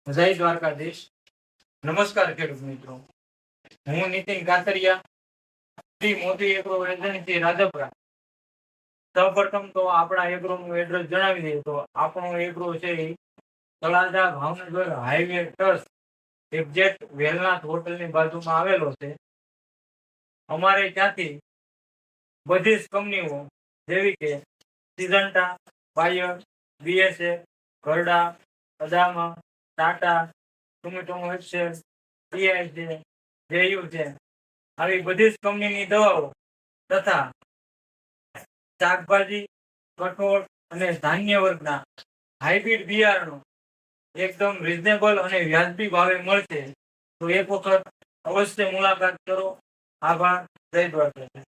જય દ્વારકાધીશ. નમસ્કાર ખેડૂત મિત્રો. હું નીતિન કાતરિયા, શ્રી મોદી એગ્રો એજન્સી રાજપરા. સૌપ્રથમ તો આપણા એગ્રોનું એડ્રેસ જણાવી દઈએ તો આપણો એગ્રો છે એ Talaja Bhavnagar highway trust exact Velnath હોટલની બાજુમાં આવેલો છે. અમારે ત્યાંથી બધી જ કંપનીઓ જેવી કે Syngenta, Bayer, BSF, Gharda, Adama, Tata, tomato excel, TI છે, જેયુ છે, આવી બધી જ કંપનીની દવાઓ તથા શાકભાજી, કઠોળ અને ધાન્ય વર્ગના હાઇબ્રિડ બિયારણો એકદમ રીઝનેબલ અને વ્યાજબી ભાવે મળશે. તો એક વખત અવશ્ય મુલાકાત કરો. આભાર. જય દ્વારકા.